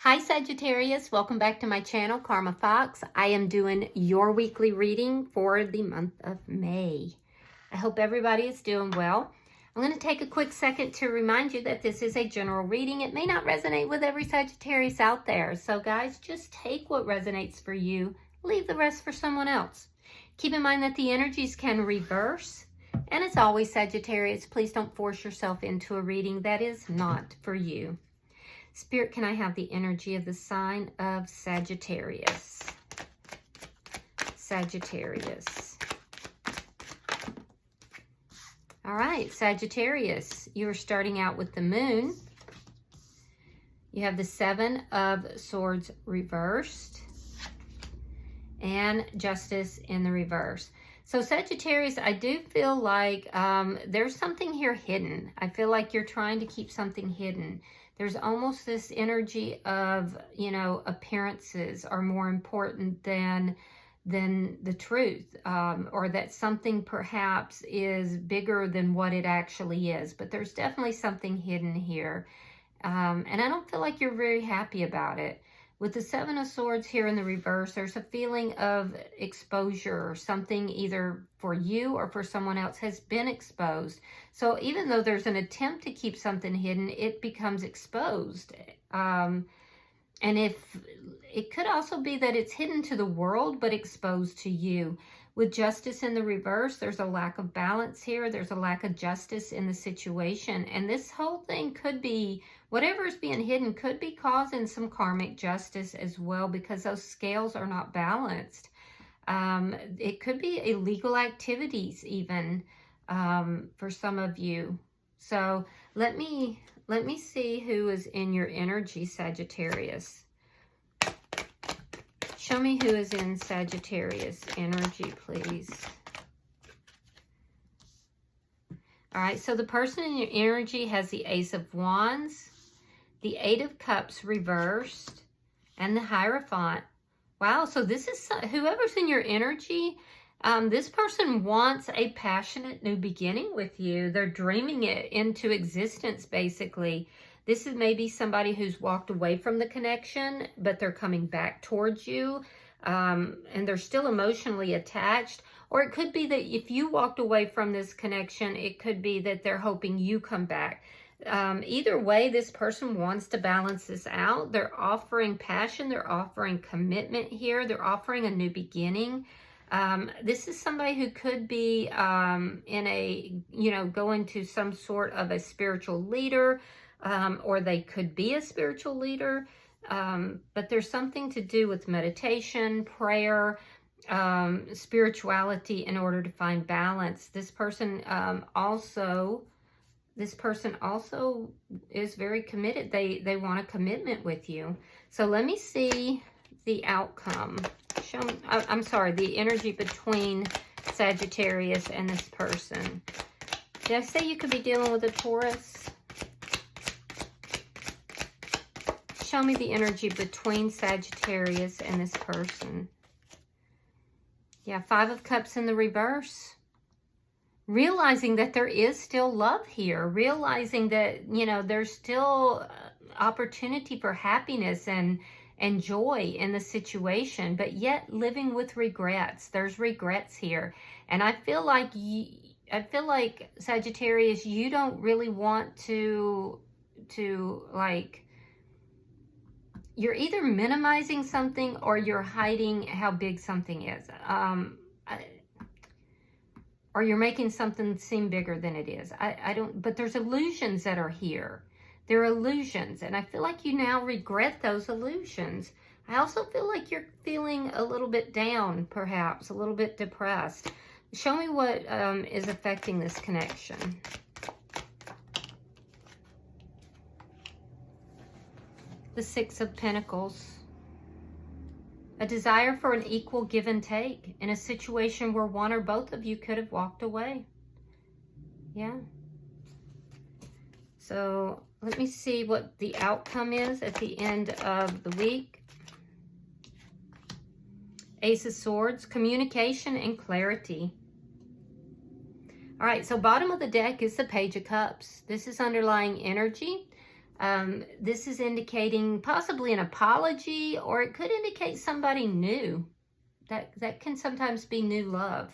Hi Sagittarius, welcome back to my channel, Karma Fox. I am doing your weekly reading for the month of May. I hope everybody is doing well. I'm going to take a quick second to remind you that this is a general reading. It may not resonate with every Sagittarius out there. So guys, just take what resonates for you, leave the rest for someone else. Keep in mind that the energies can reverse. And as always, Sagittarius, please don't force yourself into a reading that is not for you. Spirit, can I have the energy of the sign of Sagittarius? Sagittarius. All right, Sagittarius, you are starting out with the moon. You have the Seven of Swords reversed and Justice in the reverse. So Sagittarius, I do feel like there's something here hidden. I feel like you're trying to keep something hidden. There's almost this energy of, appearances are more important than the truth, or that something perhaps is bigger than what it actually is. But there's definitely something hidden here. And I don't feel like you're very happy about it. With the Seven of Swords here in the reverse, there's a feeling of exposure, or something either for you or for someone else has been exposed. So even though there's an attempt to keep something hidden, it becomes exposed. And if it could also be that it's hidden to the world, but exposed to you. With Justice in the reverse, there's a lack of balance here. There's a lack of justice in the situation. And this whole thing could be, whatever is being hidden could be causing some karmic justice as well, because those scales are not balanced. It could be illegal activities even for some of you. So let me see who is in your energy, Sagittarius. Show me who is in Sagittarius energy, please. All right, so the person in your energy has the Ace of Wands, the Eight of Cups reversed, and the Hierophant. Wow, so this is whoever's in your energy. This person wants a passionate new beginning with you. They're dreaming it into existence, basically. This is maybe somebody who's walked away from the connection, but they're coming back towards you, and they're still emotionally attached. Or it could be that if you walked away from this connection, it could be that they're hoping you come back. Either way, this person wants to balance this out. They're offering passion. They're offering commitment here. They're offering a new beginning. This is somebody who could be in a, going to some sort of a spiritual leader, or they could be a spiritual leader. But there's something to do with meditation, prayer, spirituality in order to find balance. This person also is very committed. They want a commitment with you. So let me see the outcome. Show me, I'm sorry, the energy between Sagittarius and this person. Did I say you could be dealing with a Taurus? Show me the energy between Sagittarius and this person. Yeah, Five of Cups in the reverse. Realizing that there is still love here. Realizing that, there's still opportunity for happiness and joy in the situation, but yet living with regrets. There's regrets here. And I feel like Sagittarius, you don't really want to you're either minimizing something or you're hiding how big something is. Or you're making something seem bigger than it is. But there's illusions that are here. There are illusions, and I feel like you now regret those illusions. I also feel like you're feeling a little bit down, perhaps, a little bit depressed. Show me what is affecting this connection. The Six of Pentacles. A desire for an equal give and take in a situation where one or both of you could have walked away. Yeah. So let me see what the outcome is at the end of the week. Ace of Swords, communication and clarity. All right, so bottom of the deck is the Page of Cups. This is underlying energy. This is indicating possibly an apology, or it could indicate somebody new. That can sometimes be new love.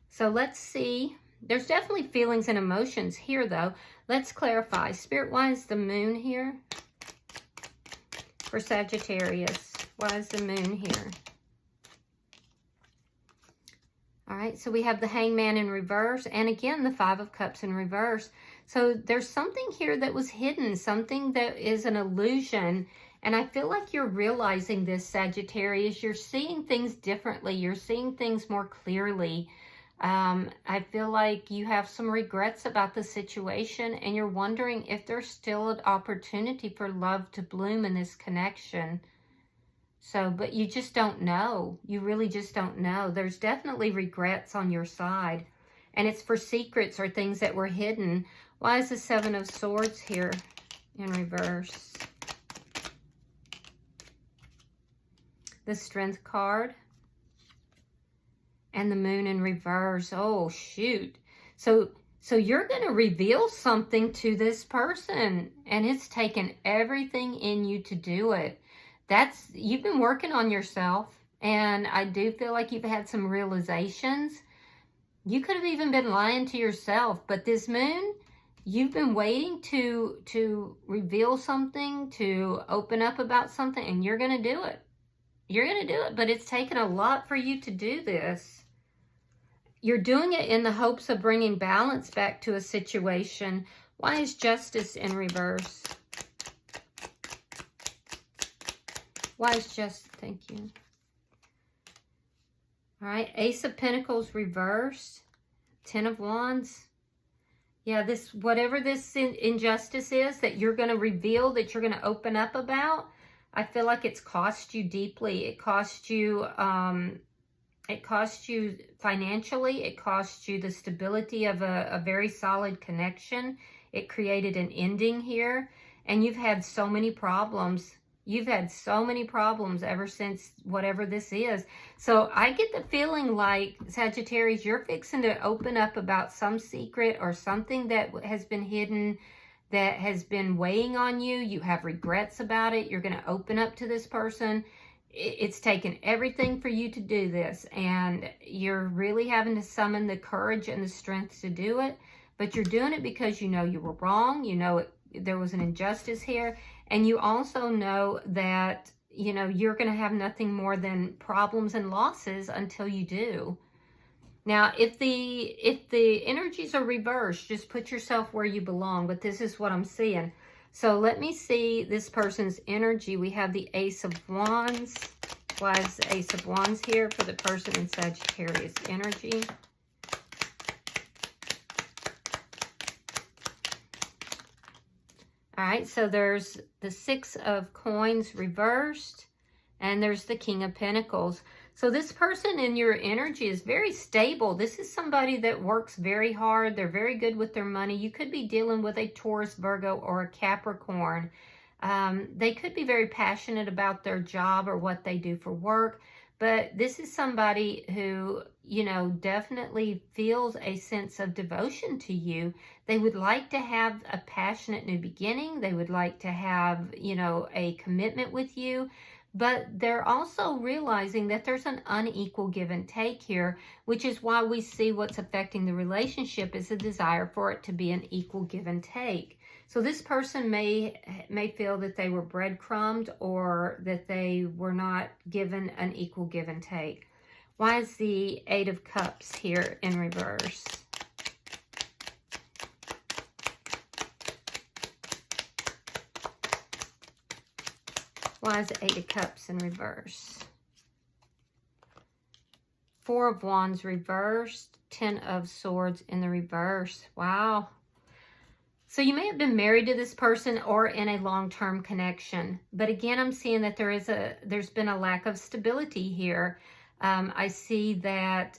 So let's see. There's definitely feelings and emotions here, though. Let's clarify. Spirit, why is the moon here for Sagittarius? Why is the moon here? All right, so we have the Hangman in reverse, and again, the Five of Cups in reverse. So there's something here that was hidden, something that is an illusion. And I feel like you're realizing this, Sagittarius. You're seeing things differently. You're seeing things more clearly. I feel like you have some regrets about the situation, and you're wondering if there's still an opportunity for love to bloom in this connection. So, but you just don't know. You really just don't know. There's definitely regrets on your side. And it's for secrets or things that were hidden. Why is the Seven of Swords here in reverse? The Strength card. And the Moon in reverse. Oh, shoot. So you're going to reveal something to this person. And it's taken everything in you to do it. You've been working on yourself. And I do feel like you've had some realizations. You could have even been lying to yourself. But this Moon, you've been waiting to reveal something, to open up about something. And you're going to do it. You're going to do it. But it's taken a lot for you to do this. You're doing it in the hopes of bringing balance back to a situation. Why is Justice in reverse? Why is Justice? Thank you. All right, Ace of Pentacles reversed. Ten of Wands. Yeah, whatever this injustice is that you're going to reveal, that you're going to open up about, I feel like it's cost you deeply. It cost you financially. It cost you the stability of a very solid connection. It created an ending here. And you've had so many problems. You've had so many problems ever since whatever this is. So I get the feeling like, Sagittarius, you're fixing to open up about some secret or something that has been hidden, that has been weighing on you. You have regrets about it. You're going to open up to this person. It's taken everything for you to do this, and you're really having to summon the courage and the strength to do it. But you're doing it because you know you were wrong. You know there was an injustice here, and you also know that you're going to have nothing more than problems and losses until you do. Now, if the energies are reversed, just put yourself where you belong. But this is what I'm seeing. So let me see this person's energy. We have the Ace of Wands. Why is the Ace of Wands here for the person in Sagittarius energy? All right, so there's the Six of Coins reversed, and there's the King of Pentacles. So this person in your energy is very stable. This is somebody that works very hard. They're very good with their money. You could be dealing with a Taurus, Virgo, or a Capricorn. They could be very passionate about their job or what they do for work. But this is somebody who, definitely feels a sense of devotion to you. They would like to have a passionate new beginning. They would like to have, a commitment with you. But they're also realizing that there's an unequal give and take here, which is why we see what's affecting the relationship is a desire for it to be an equal give and take. So this person may feel that they were breadcrumbed or that they were not given an equal give and take. Why is the Eight of Cups here in reverse? Why is the Eight of Cups in reverse? Four of Wands reversed. Ten of Swords in the reverse. Wow. So you may have been married to this person or in a long-term connection. But again, I'm seeing that there's been a lack of stability here. I see that,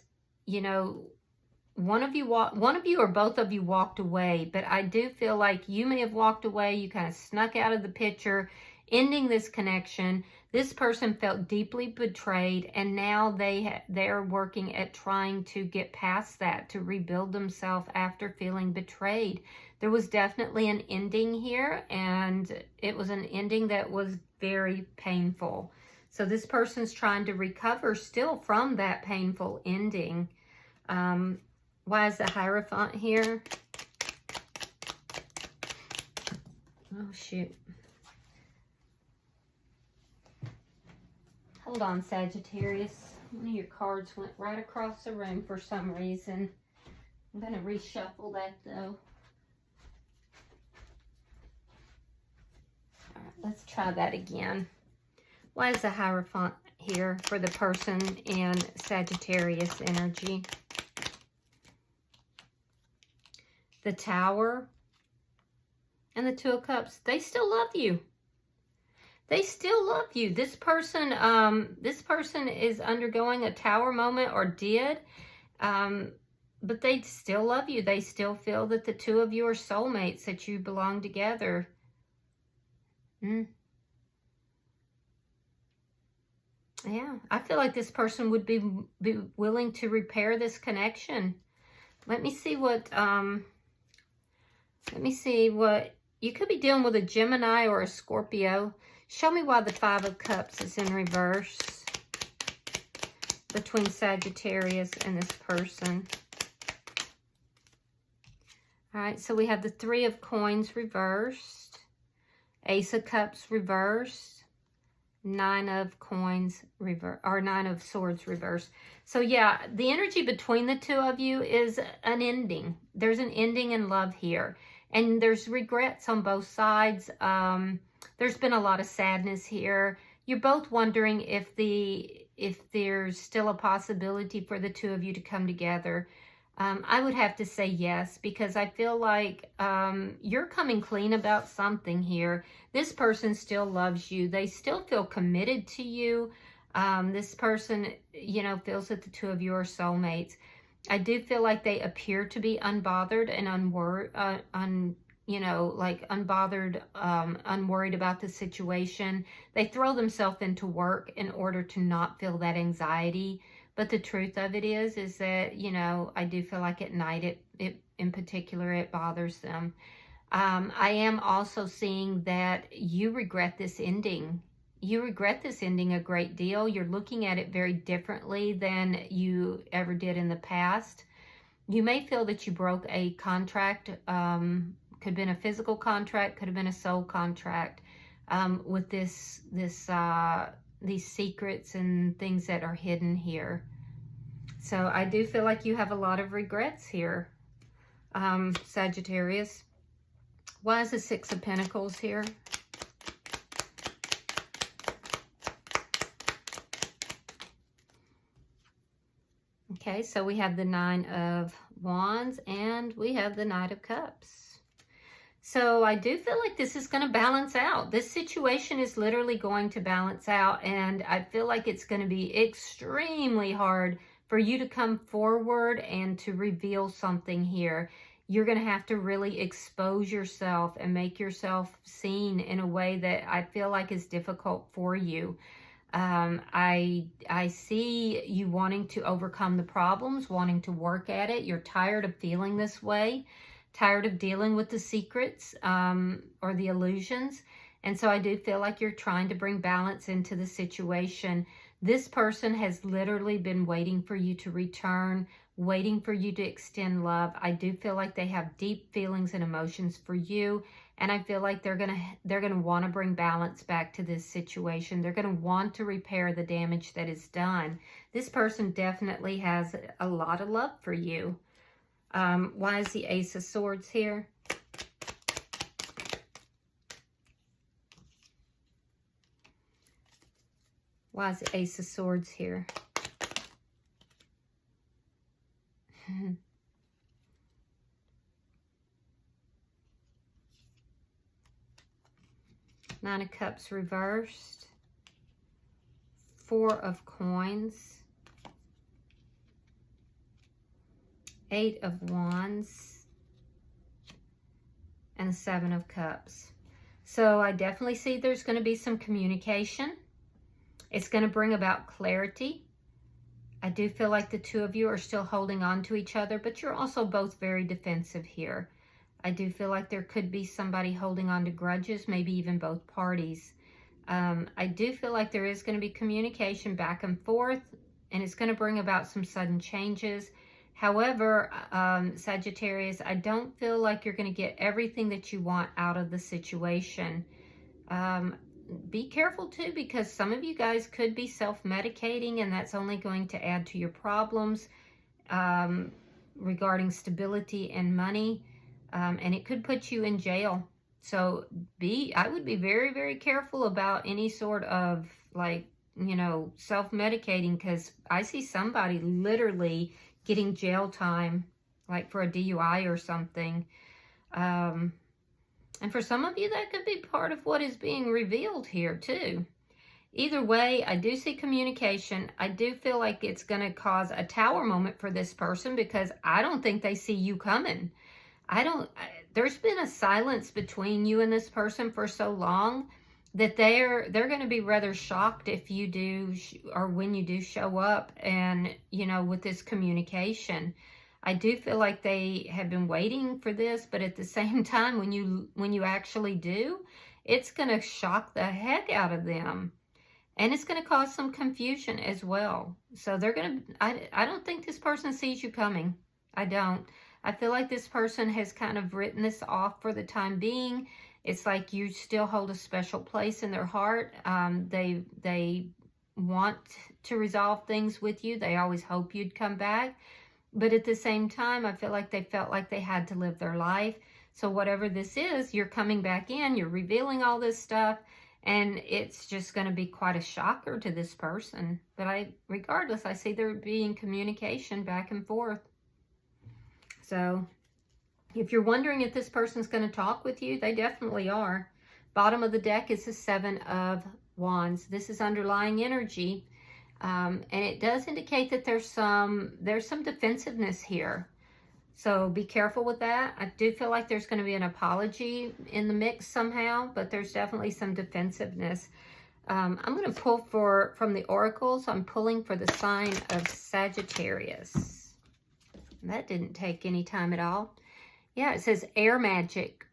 one of you or both of you walked away. But I do feel like you may have walked away. You kind of snuck out of the picture ending this connection. This person felt deeply betrayed, and now they're working at trying to get past that, to rebuild themselves after feeling betrayed. There was definitely an ending here, and it was an ending that was very painful. So this person's trying to recover still from that painful ending. Why is the Hierophant here? Oh, shoot. Hold on, Sagittarius. One of your cards went right across the room for some reason. I'm going to reshuffle that, though. All right, let's try that again. Why is the Hierophant here for the person in Sagittarius energy? The Tower and the Two of Cups. They still love you. They still love you. This person is undergoing a Tower moment, or did, but they still love you. They still feel that the two of you are soulmates, that you belong together. Yeah, I feel like this person would be willing to repair this connection. Let me see what you could be dealing with, a Gemini or a Scorpio. Show me why the Five of Cups is in reverse between Sagittarius and this person. All right, so we have the Three of Coins reversed, Ace of Cups reversed, Nine of Coins reversed, or Nine of Swords reversed. So yeah, the energy between the two of you is an ending. There's an ending in love here. And there's regrets on both sides. There's been a lot of sadness here. You're both wondering if there's still a possibility for the two of you to come together. I would have to say yes, because I feel like you're coming clean about something here. This person still loves you. They still feel committed to you. This person, feels that the two of you are soulmates. I do feel like they appear to be unbothered and unworried about the situation. They throw themselves into work in order to not feel that anxiety. But the truth of it is that, I do feel like at night, it in particular, it bothers them. I am also seeing that you regret this ending. You regret this ending a great deal. You're looking at it very differently than you ever did in the past. You may feel that you broke a contract. Could have been a physical contract, could have been a soul contract, with these secrets and things that are hidden here. So I do feel like you have a lot of regrets here, Sagittarius. Why is the Six of Pentacles here? Okay, so we have the Nine of Wands and we have the Knight of Cups. So I do feel like this is going to balance out. This situation is literally going to balance out, and I feel like it's going to be extremely hard for you to come forward and to reveal something here. You're going to have to really expose yourself and make yourself seen in a way that I feel like is difficult for you. I see you wanting to overcome the problems, wanting to work at it. You're tired of feeling this way, tired of dealing with the secrets or the illusions. And so I do feel like you're trying to bring balance into the situation. This person has literally been waiting for you to return, waiting for you to extend love. I do feel like they have deep feelings and emotions for you. And I feel like they're gonna want to bring balance back to this situation. They're gonna want to repair the damage that is done. This person definitely has a lot of love for you. Why is the Ace of Swords here? Why is the Ace of Swords here? Nine of Cups reversed. Four of Coins. Eight of Wands. And the Seven of Cups. So I definitely see there's going to be some communication. It's going to bring about clarity. I do feel like the two of you are still holding on to each other, but you're also both very defensive here. I do feel like there could be somebody holding on to grudges, maybe even both parties. I do feel like there is going to be communication back and forth, and it's going to bring about some sudden changes. However, Sagittarius, I don't feel like you're going to get everything that you want out of the situation. Be careful too, because some of you guys could be self-medicating, and that's only going to add to your problems regarding stability and money, and it could put you in jail. So I would be very, very careful about any sort of, like, you know, self-medicating, because I see somebody literally getting jail time, like for a DUI or something. And for some of you, that could be part of what is being revealed here too. Either way, I do see communication. I do feel like it's going to cause a tower moment for this person, because I don't think they see you coming. There's been a silence between you and this person for so long that they're going to be rather shocked if you do, or when you do show up, and, you know, with this communication. I do feel like they have been waiting for this, but at the same time, when you actually do, it's going to shock the heck out of them. And it's going to cause some confusion as well. So they're going to, I don't think this person sees you coming. I don't. I feel like this person has kind of written this off for the time being. It's like you still hold a special place in their heart. They want to resolve things with you. They always hope you'd come back. But at the same time, I feel like they felt like they had to live their life. So whatever this is, you're coming back in, you're revealing all this stuff, and it's just going to be quite a shocker to this person. But regardless, I see there being communication back and forth. So if you're wondering if this person's going to talk with you, they definitely are. Bottom of the deck is the Seven of Wands. This is underlying energy. And it does indicate that there's some defensiveness here. So be careful with that. I do feel like there's going to be an apology in the mix somehow, but there's definitely some defensiveness. I'm going to pull from the oracles. I'm pulling for the sign of Sagittarius. That didn't take any time at all. Yeah, it says air magic.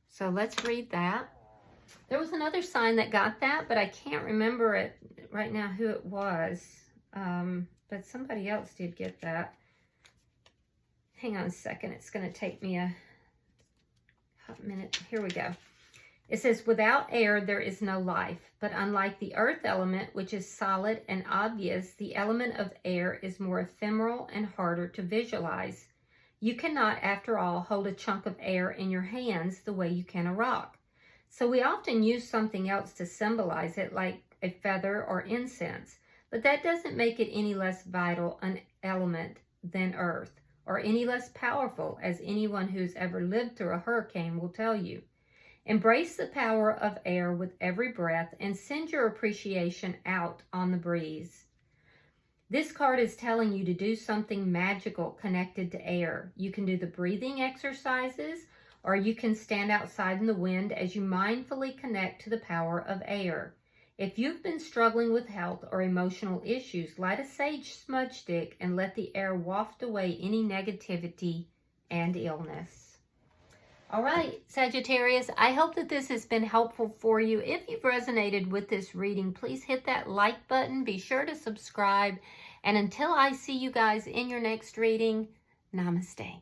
So let's read that. There was another sign that got that, but I can't remember it right now who it was. But somebody else did get that. Hang on a second. It's going to take me a hot minute. Here we go. It says, without air, there is no life. But unlike the earth element, which is solid and obvious, the element of air is more ephemeral and harder to visualize. You cannot, after all, hold a chunk of air in your hands the way you can a rock. So we often use something else to symbolize it, like a feather or incense. But that doesn't make it any less vital an element than earth, or any less powerful, as anyone who's ever lived through a hurricane will tell you. Embrace the power of air with every breath and send your appreciation out on the breeze. This card is telling you to do something magical connected to air. You can do the breathing exercises, or you can stand outside in the wind as you mindfully connect to the power of air. If you've been struggling with health or emotional issues, light a sage smudge stick and let the air waft away any negativity and illness. All right, Sagittarius, I hope that this has been helpful for you. If you've resonated with this reading, please hit that like button. Be sure to subscribe. And until I see you guys in your next reading, namaste.